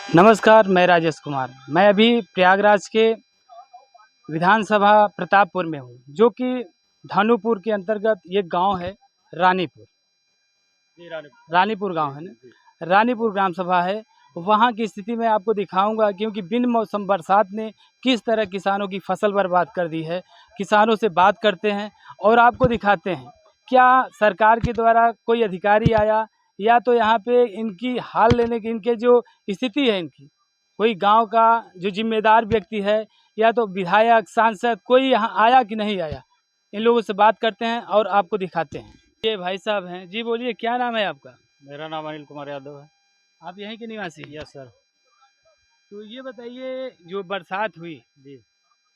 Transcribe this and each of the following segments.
नमस्कार, मैं राजेश कुमार। मैं अभी प्रयागराज के विधानसभा प्रतापपुर में हूँ, जो कि धानुपुर के अंतर्गत ये गांव है रानीपुर। रानीपुर गांव है ना, रानीपुर ग्राम सभा है। वहाँ की स्थिति मैं आपको दिखाऊंगा, क्योंकि बिन मौसम बरसात ने किस तरह किसानों की फसल बर्बाद कर दी है। किसानों से बात करते हैं और आपको दिखाते हैं क्या सरकार के द्वारा कोई अधिकारी आया, या तो यहाँ पे इनकी हाल लेने की, इनके जो स्थिति है इनकी, कोई गांव का जो जिम्मेदार व्यक्ति है, या तो विधायक सांसद कोई यहाँ आया कि नहीं आया। इन लोगों से बात करते हैं और आपको दिखाते हैं। ये भाई साहब हैं जी, बोलिए क्या नाम है आपका? मेरा नाम अनिल कुमार यादव है। आप यहीं के निवासी? Yes sir. तो ये बताइए, जो बरसात हुई जी।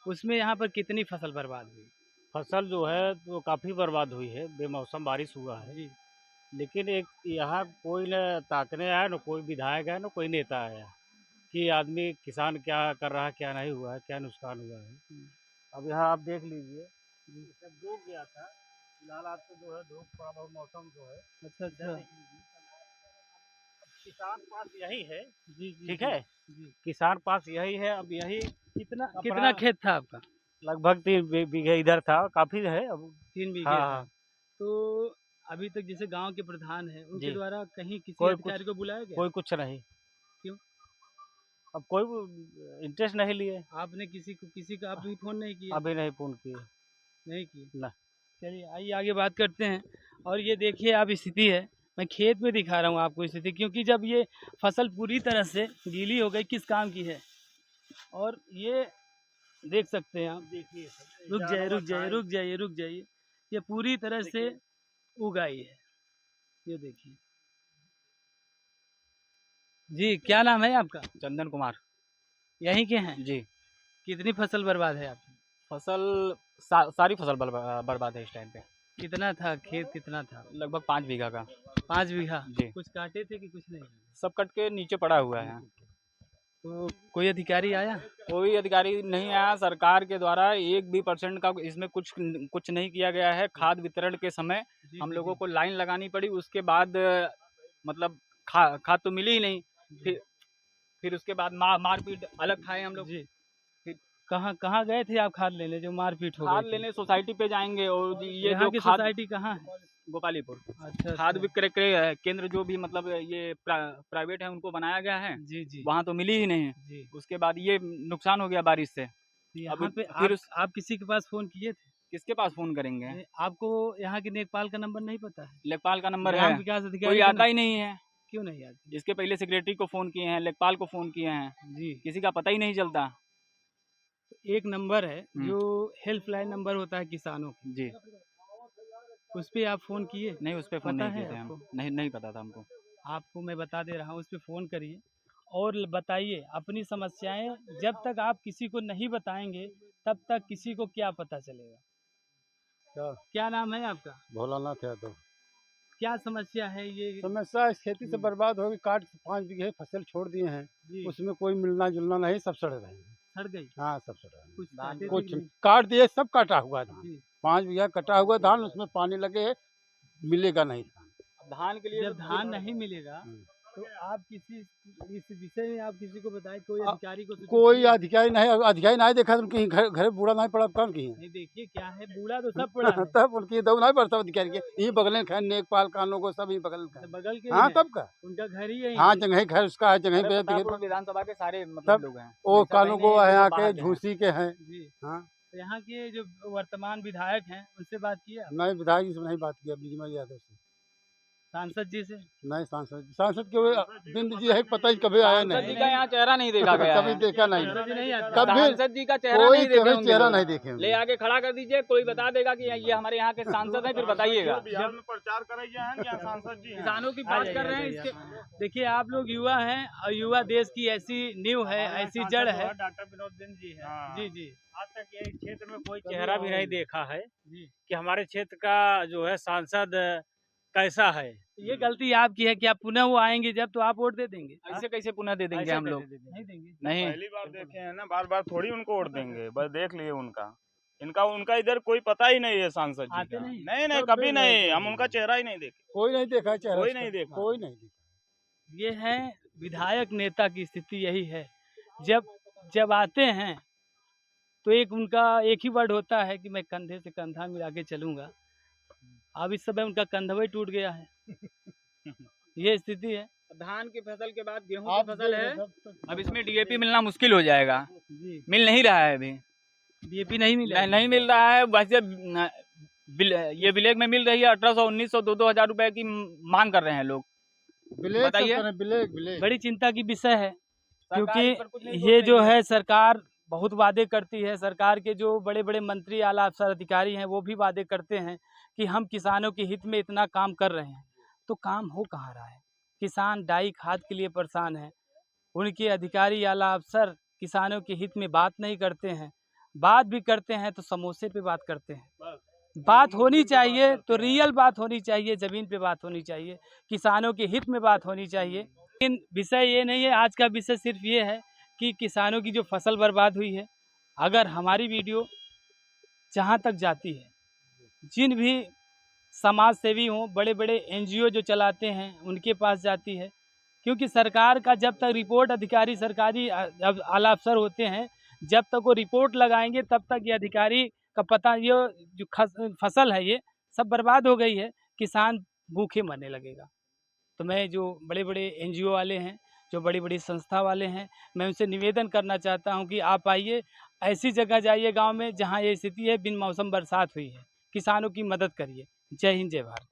उसमें यहाँ पर कितनी फसल बर्बाद हुई? फसल जो है तो काफ़ी बर्बाद हुई है, बेमौसम बारिश हुआ है। जी। लेकिन एक यहाँ कोई न ताकने आया, न कोई विधायक आया, न कोई नेता आया कि आदमी किसान क्या कर रहा है, क्या नहीं हुआ है, क्या नुकसान हुआ है। अब यहाँ आप देख लीजिए, सब डूब गया था। फिलहाल आज तो जो है धूप थोड़ा बहुत मौसम जो है। अच्छा अच्छा। किसान पास यही है। जी जी। ठीक है, जी। किसान पास यही है। अब यही कितना खेत था आपका? लगभग 3 बीघे इधर था, काफ़ी है अब। 3 बीघे हाँ था। हाँ। तो अभी तक जैसे गांव के प्रधान हैं, उनके जी। द्वारा कहीं किसी कोई अधिकारी को बुलाया गया? कोई कुछ नहीं। क्यों? अब कोई इंटरेस्ट नहीं लिए। आपने किसी का आप भी फोन नहीं किए? अभी नहीं फोन किए। नहीं किए? ना। चलिए आइए आगे बात करते हैं। और ये देखिए आप स्थिति है, मैं खेत में दिखा रहा हूँ आपको स्थिति, क्योंकि जब ये फसल पूरी तरह से गीली हो गई, किस काम की है। और ये देख सकते हैं आप, देखिए रुक जाइए रुक जाइए रुक जाइए रुक जाइए, ये पूरी तरह से उगाई है। ये देखिए जी, क्या नाम है आपका? चंदन कुमार। यहीं के हैं? जी। कितनी फसल बर्बाद है आपकी? फसल सारी फसल बर्बाद है इस टाइम पे। कितना था खेत, कितना था? लगभग 5 बीघा का। 5 बीघा? जी। कुछ काटे थे कि कुछ नहीं? सब कट के नीचे पड़ा हुआ है। तो कोई अधिकारी आया? कोई अधिकारी नहीं आया। सरकार के द्वारा 1 भी % का इसमें कुछ कुछ नहीं किया गया है। खाद वितरण के समय जी हम जी लोगों जी। को लाइन लगानी पड़ी। उसके बाद मतलब खाद तो मिली ही नहीं। फिर उसके बाद मारपीट अलग खाए हम लोग। जी। फिर कहाँ कहाँ गए थे आप खाद लेने, जो मारपीट हो गई खाद थी? लेने सोसाइटी पे जाएंगे, और ये यहाँ जो की खाद सोसाइटी कहाँ है? गोपालीपुर अच्छा खाद अच्छा। विक्रय केंद्र जो भी मतलब ये प्राइवेट है, उनको बनाया गया है। जी जी वहाँ तो मिली ही नहीं। जी। उसके बाद ये नुकसान हो गया बारिश से। अभी यहाँ पे फिर आप किसी के पास फोन किए थे? किसके पास फोन करेंगे? नहीं, आपको यहाँ के लेखपाल का नंबर नहीं पता है? लेखपाल का नंबर है, ग्राम विकास कोई अधिकारी का आता ही नहीं है। क्यों नहीं आती? इसके पहले सेक्रेटरी को फोन किए हैं, लेखपाल को फोन किए हैं, जी। किसी का पता ही नहीं चलता। एक नंबर है जो हेल्पलाइन नंबर होता है किसानों का, जी। उस पे आप फोन किए? नहीं, उस पर फोन पता नहीं किए है थे हम। आपको? नहीं, नहीं पता था हमको। आपको मैं बता दे रहा हूँ, उस पे फ़ोन करिए और बताइए अपनी समस्याएं। जब तक आप किसी को नहीं बताएंगे, तब तक किसी को क्या पता चलेगा। क्या नाम है आपका? भोलानाथ यादव। क्या समस्या है ये? समस्या इस खेती से बर्बाद होगी। काट के 5 बीघे फसल छोड़ दिए हैं, जी। उसमें कोई मिलना जुलना नहीं, सब सड़ रहे हैं। सड़ गई? हाँ, सब सड़ रहे हैं। कुछ काटे थे कुछ कि नहीं? काट दिए, सब काटा हुआ धान। जी। 5 बीघा कटा हुआ धान, उसमें पानी लगे है, मिलेगा नहीं धान। धान के लिए जब धान नहीं मिलेगा तो आप किसी इस विषय में आप किसी को बताएं, कोई अधिकारी को सूचित कोई किए? अधिकारी नहीं देखा तो कहीं घर बूढ़ा नहीं पड़ा, कौन कहीं नहीं, देखिए क्या है, बूढ़ा तो सब पड़ा है। तब उनकी दऊ नहीं पड़ता अधिकारी के। यही बगल में खैर नेकपाल कानों को सब यही बगल में। बगल के ही हाँ, हैं, तब का। उनका घर ही यही हाँ, है। जगह घर उसका है, जगह पे प्रतापपुर विधानसभा के सारे मतलब सब लोग हैं। वो ऐसा कानों कहीं को नहीं है कि यहाँ जो के बाहर के हैं। झूसी के हैं। जी। हाँ, तो यहाँ के जो वर्तमान विधायक हैं, उनसे बात किया? नहीं विधायक जी से नहीं बात किया, बीजमल यादव से। सांसद जी से? नहीं, सांसद के बिंद जी है, पता ही कभी आया सांसद जी नहीं। का यहाँ चेहरा नहीं देखा गया कभी है। देखा नहीं। सांसद जी नहीं आते? कभी सांसद जी का चेहरा कोई नहीं देखे कभी होंगे चेहरा लोग। नहीं देखे ले होंगे। आके खड़ा कर दीजिए, कोई बता देगा कि ये हमारे यहाँ के सांसद हैं, फिर बताइएगा। बिहार में प्रचार कराइए हैं क्या सांसद जी हैं? किसानों की आ बात जाइए, कर रहे हैं आ जाइए, इसके। देखिए आप लोग युवा हैं, और युवा देश की ऐसी नींव है, ऐसी जड़ है। डॉक्टर विनोद बिंद जी है। हाँ। जी जी आज तक ये क्षेत्र में कोई चेहरा भी नहीं देखा है जी। कि हमारे क्षेत्र का जो है सांसद कैसा है। ये गलती आपकी है कि आप पुनः वो आएंगे जब, तो आप वोट दे देंगे। ऐसे कैसे पुनः दे देंगे ऐसे हम कैसे लोग? दे देंगे? नहीं देंगे। नहीं। पहली बार देखे हैं ना, बार बार थोड़ी उनको वोट देंगे। बस देख लिए उनका उनका इधर कोई पता ही नहीं है सांसद जी आते का। नहीं? नहीं, कभी नहीं, हम उनका चेहरा ही नहीं देखे। कोई नहीं देखा चेहरा कोई उसका। नहीं देखा। कोई नहीं देखा। ये है विधायक नेता की स्थिति यही है। जब आते हैं तो उनका एक ही वर्ड होता है कि मैं कंधे से कंधा मिला के चलूँगा। अब इस समय उनका कंधा ही टूट गया है। ये स्थिति है। धान की फसल के बाद गेहूं आप की फसल देख है। रहे हैं, अब इसमें डीएपी मिलना मुश्किल हो जाएगा, जी, मिल नहीं रहा है अभी। डीएपी नहीं मिला। नहीं मिल रहा है। वैसे ये विलेज में मिल रही है 1800, 1900, 2-2 हजार रुपए की मांग कर रहे हैं लोग। ब्लैक बताइए। सब करें, ब्लैक बड़ी चिंता की विषय है, सरकार इस पर कुछ क्योंकि नहीं सोच ये रही जो है सरकार बहुत वादे करती है। सरकार के जो बड़े बड़े मंत्री, आला अफसर, अधिकारी हैं, वो भी वादे करते हैं कि हम किसानों के हित में इतना काम कर रहे हैं, तो काम हो कहाँ रहा है। किसान डाई खाद के लिए परेशान है। उनके अधिकारी, आला अफसर किसानों के हित में बात नहीं करते हैं। बात भी करते हैं तो समोसे पे बात करते हैं। बात होनी चाहिए तो रियल बात होनी चाहिए, ज़मीन पे बात होनी चाहिए, किसानों के हित में बात होनी चाहिए। लेकिन विषय ये नहीं है, आज का विषय सिर्फ ये है कि किसानों की जो फसल बर्बाद हुई है, अगर हमारी वीडियो जहाँ तक जाती है, जिन भी समाज सेवी हों, बड़े बड़े एनजीओ जो चलाते हैं, उनके पास जाती है। क्योंकि सरकार का जब तक रिपोर्ट, अधिकारी सरकारी आला अफसर होते हैं, जब तक वो रिपोर्ट लगाएंगे तब तक ये अधिकारी का पता, ये जो फसल है ये सब बर्बाद हो गई है, किसान भूखे मरने लगेगा। तो मैं जो बड़े बड़े एनजीओ वाले हैं, जो बड़ी बड़ी संस्था वाले हैं, मैं उनसे निवेदन करना चाहता हूं कि आप आइए, ऐसी जगह जाइए गांव में जहां ये स्थिति है, बिन मौसम बरसात हुई है, किसानों की मदद करिए। जय हिंद, जय भारत।